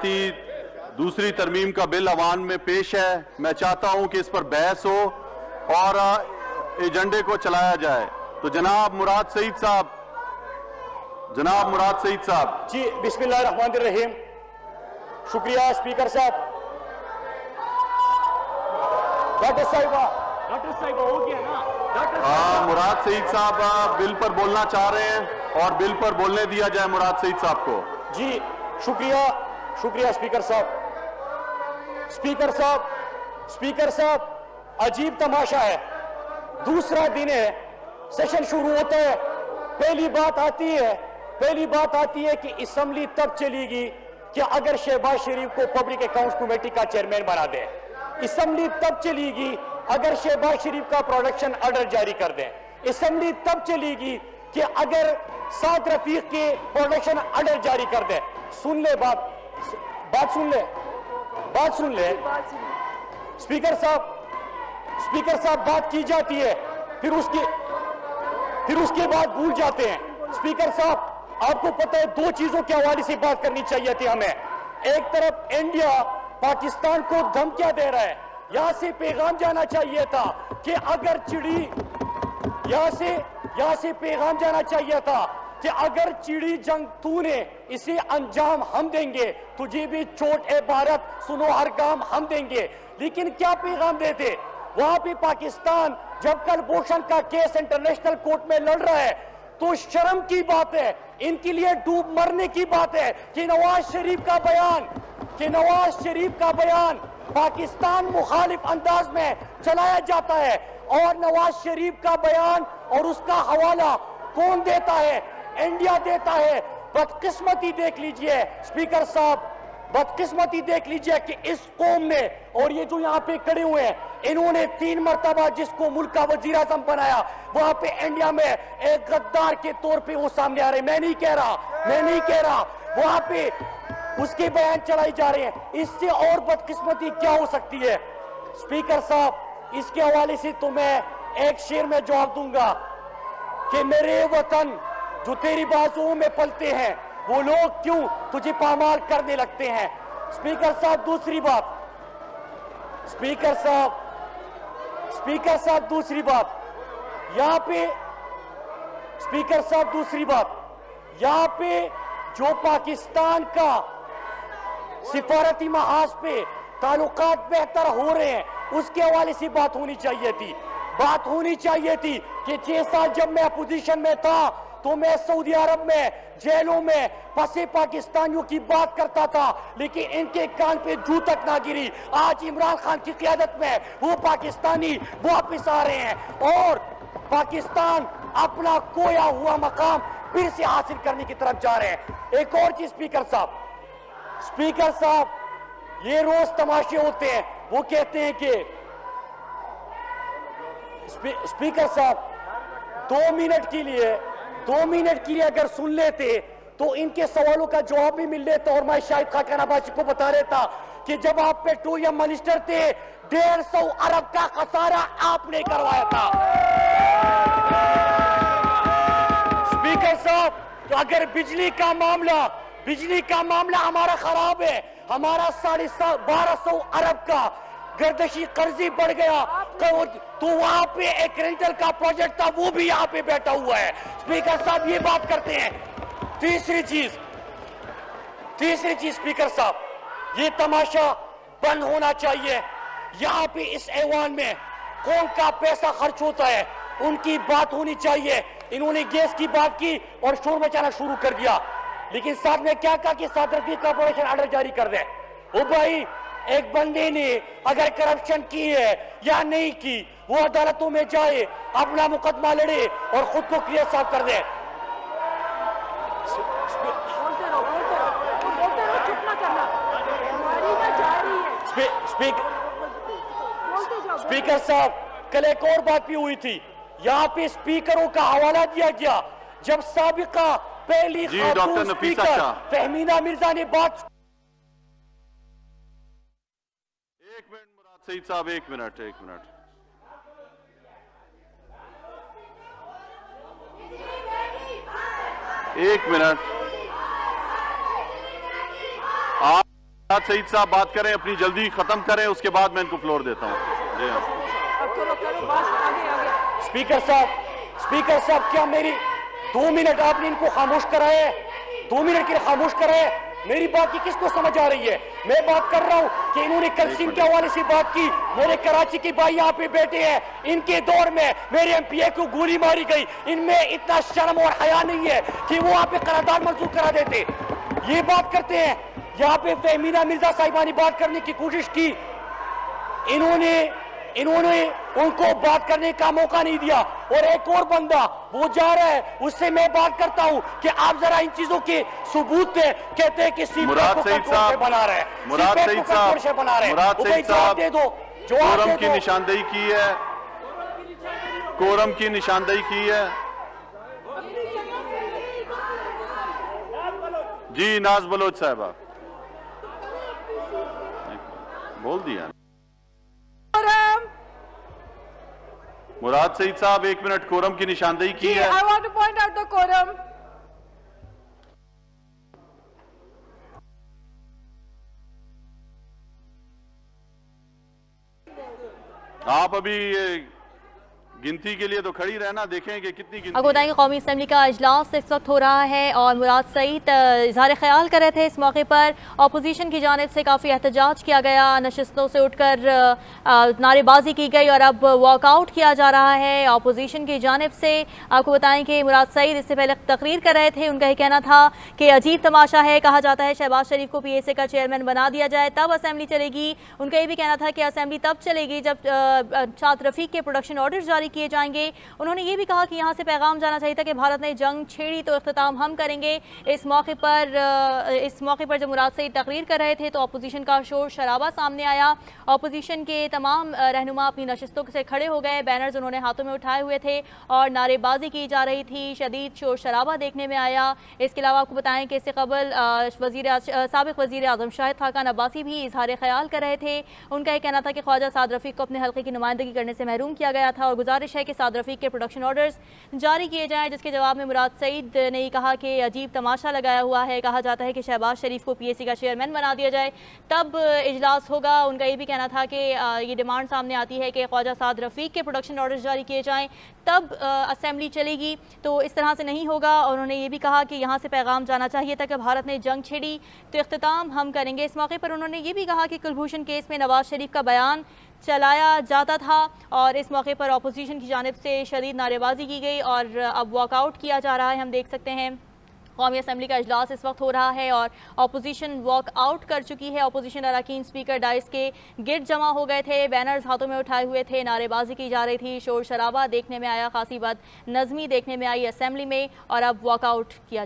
तरमीमाती दूसरी तरमीम का बिल अवान में पेश है। मैं चाहता हूं कि इस पर बहस हो और एजेंडे को चलाया जाए। तो जनाब मुराद सईद साहब, जी बिस्मिल्लाहिर्रहमानिर्रहीम। शुक्रिया स्पीकर साहब। डॉक्टर साहिबा हो गया ना। मुराद सईद साहब बिल पर बोलना चाह रहे हैं और बिल पर बोलने दिया जाए मुराद सईद साहब को। जी शुक्रिया स्पीकर साहब। स्पीकर साहब अजीब तमाशा है। दूसरा दिन है, सेशन शुरू होता है, पहली बात आती है कि असेंबली तब चलेगी कि अगर शहबाज शरीफ को पब्लिक अकाउंट्स कमेटी का चेयरमैन बना दे। असेंबली तब चलेगी अगर शहबाज शरीफ का प्रोडक्शन ऑर्डर जारी कर दें। असेंबली तब चलेगी कि अगर साद रफीक के प्रोडक्शन ऑर्डर जारी कर दें। सुन ले बात सुन ले। स्पीकर साहब बात की जाती है, फिर उसके बाद भूल जाते हैं। स्पीकर साहब आपको पता है, दो चीजों के हवाले से बात करनी चाहिए थी हमें। एक तरफ इंडिया पाकिस्तान को धमकियां दे रहा है, यहां से पैगाम जाना चाहिए था कि अगर चिड़ी यहां से पैगाम जाना चाहिए था कि अगर चिड़ी जंग तूने इसे अंजाम हम देंगे, तुझे भी चोट ए भारत सुनो हर काम हम देंगे। लेकिन क्या पैगाम देते वहां पे? पाकिस्तान जब कलभूषण का केस इंटरनेशनल कोर्ट में लड़ रहा है तो शर्म की बात है, इनके लिए डूब मरने की बात है कि नवाज शरीफ का बयान पाकिस्तान मुखालिफ अंदाज में चलाया जाता है। और नवाज शरीफ का बयान और उसका हवाला कौन देता है? इंडिया देता है। बदकिस्मती देख लीजिए स्पीकर साहब, बदकिस्मती देख लीजिए कि इस कौम ने, और ये जो यहाँ पे खड़े हुए हैं, इन्होंने 3 मरतबा जिसको मुल्क का वजीर आज़म बनाया, वहां पे इंडिया में एक गद्दार के तौर पे वो सामने आ रहे। मैं नहीं कह रहा वहां पे उसके बयान चलाई जा रहे हैं। इससे और बदकिस्मती क्या हो सकती है? स्पीकर साहब इसके हवाले से तो मैं एक शेर में जवाब दूंगा कि मेरे वतन जो तेरी बाजुओं में पलते हैं, वो लोग क्यों तुझे पामाल करने लगते हैं? स्पीकर साहब दूसरी बात, यहाँ पे जो पाकिस्तान का सिफारती महाज पे ताल्लुकात बेहतर हो रहे हैं, उसके हवाले से बात होनी चाहिए थी कि 6 साल जब मैं अपोजिशन में था तो मैं सऊदी अरब में जेलों में फंसे पाकिस्तानियों की बात करता था, लेकिन इनके कान पे जू तक ना गिरी। आज इमरान खान की क़यादत में वो पाकिस्तानी वापस आ रहे हैं और पाकिस्तान अपना खोया हुआ मकाम फिर से हासिल करने की तरफ जा रहे हैं। एक और चीज स्पीकर साहब ये रोज तमाशे होते हैं। वो कहते हैं कि स्पीकर साहब 2 मिनट के लिए अगर सुन लेते तो इनके सवालों का जवाब भी मिल लेता। और मैं शाहिद खान अब्बासी को बता रहा था कि जब आप पेट्रोलियम मिनिस्टर थे 150 अरब का खसारा आपने करवाया था। स्पीकर साहब तो अगर बिजली का मामला हमारा खराब है, हमारा 1250 अरब का गर्दशी कर्जी बढ़ गया तो वहां पे एक रेंटल का प्रोजेक्ट था, वो भी यहाँ पे बैठा हुआ है। स्पीकर साहब ये बात करते हैं। तीसरी चीज स्पीकर साहब ये तमाशा बंद होना चाहिए। यहाँ पे इस ऐवान में कौन का पैसा खर्च होता है उनकी बात होनी चाहिए। इन्होंने गैस की बात की और शोर मचाना शुरू कर दिया, लेकिन साथ में क्या कहा कि साद रफीक का प्रोडक्शन ऑर्डर जारी कर दे। ओ भाई, एक बंदे ने अगर करप्शन की है या नहीं की, वो अदालतों में जाए, अपना मुकदमा लड़े और खुद को क्लियर साफ कर दे। स्पीकर साहब कल एक और बात भी हुई थी, यहाँ पे स्पीकरों का हवाला दिया गया। जब साबिका पहली खातून स्पीकर फहमीना मिर्जा ने बात। 1 मिनट मुराद सईद साहब, 1 मिनट। सईद साहब बात करें, अपनी जल्दी खत्म करें, उसके बाद मैं इनको फ्लोर देता हूँ। जी हाँ। स्पीकर साहब क्या मेरी 2 मिनट आपने इनको खामोश कराए? 2 मिनट के लिए खामोश कराए? मेरी बात की किसको समझ आ रही है? मैं बात कर रहा हूं कि इन्होंने कलसिम के हवाले से बात की। मेरे कराची के भाई यहाँ पे बैठे हैं, इनके दौर में मेरे एमपीए को गोली मारी गई। इनमें इतना शर्म और हया नहीं है कि वो वहां पे करारदाद मंजूर करा देते। ये बात करते हैं। यहाँ पे फहमीना मिर्जा साहिबा ने बात करने की कोशिश की, इन्होंने उनको बात करने का मौका नहीं दिया। और एक और बंदा वो जा रहा है, उससे मैं बात करता हूं कि आप जरा इन चीजों के सबूत दें। कहते हैं कि मुराद सईद साहब बना रहे हैं, मुराद सईद साहब दे दो। कोरम की निशानदेही की है, कोरम की निशानदेही की है। जी नाज बलोच साहबा बोल दिया। मुराद सईद साहब 1 मिनट, कोरम की निशानदेही की है। I want to point out the quorum. आप अभी गिनती के लिए तो खड़ी रहना, देखें कि कितनी गिनती। आपको बताएं कि कौमी असम्बली का इजलास इस वक्त हो रहा है और मुराद सईद इजहार ख्याल कर रहे थे। इस मौके पर अपोजिशन की जानिब से काफ़ी एहतजाज किया गया, नशिस्तों से उठकर नारेबाजी की गई और अब वॉकआउट किया जा रहा है अपोजिशन की जानिब से। आपको बताएं कि मुराद सईद इससे पहले तकरीर कर रहे थे। उनका ये कहना था कि अजीब तमाशा है, कहा जाता है शहबाज शरीफ को PAC का चेयरमैन बना दिया जाए तब असम्बली चलेगी। उनका ये भी कहना था कि असम्बली तब चलेगी जब शाद रफीक के प्रोडक्शन ऑर्डर जारी किए जाएंगे। उन्होंने ये भी कहा कि यहाँ से पैगाम जाना चाहिए था कि भारत ने जंग छेड़ी तो इख्तिताम हम करेंगे। इस मौके पर जब मुराद सईद तकरीर कर रहे थे तो अपोजिशन का शोर शराबा सामने आया। अपोजिशन के तमाम रहनुमा अपनी नशिस्तों से खड़े हो गए, बैनर्स उन्होंने हाथों में उठाए हुए थे और नारेबाजी की जा रही थी। शदीद शोर शराबा देखने में आया। इसके अलावा आपको बताएं कि इससे कबल साबिक वज़ीर आज़म शाहिद खाकान अब्बासी भी इजहार ख्याल कर रहे थे। उनका यह कहना था कि ख्वाजा साद रफीक को अपने हल्के की नुमाइंदगी करने से महरूम किया गया था और गुजारिश है कि साद रफीक के प्रोडक्शन ऑर्डर्स जारी किए जाएं। जिसके जवाब में मुराद सईद ने कहा कि अजीब तमाशा लगाया हुआ है, कहा जाता है कि शहबाज शरीफ को PAC का चेयरमैन बना दिया जाए तब इजलास होगा। उनका ये भी कहना था कि ये डिमांड सामने आती है कि ख्वाजा साद रफीक के प्रोडक्शन ऑर्डर्स जारी किए जाएं तब असेंबली चलेगी, तो इस तरह से नहीं होगा। और उन्होंने ये भी कहा कि यहाँ से पैगाम जाना चाहिए था कि भारत ने जंग छेड़ी तो इख्तिताम हम करेंगे। इस मौके पर उन्होंने ये भी कहा कि कुलभूषण केस में नवाज शरीफ का बयान चलाया जाता था और इस मौके पर अपोजिशन की जानिब से शदीद नारेबाजी की गई और अब वॉकआउट किया जा रहा है। हम देख सकते हैं कौमी असम्बली का इजलास इस वक्त हो रहा है और अपोजिशन वॉक आउट कर चुकी है। अपोजिशन अरकान स्पीकर डाइस के गिर्द जमा हो गए थे, बैनर्स हाथों में उठाए हुए थे, नारेबाजी की जा रही थी, शोर शराबा देखने में आया, खासी बद नज़मी देखने में आई असम्बली में और अब वॉकआउट किया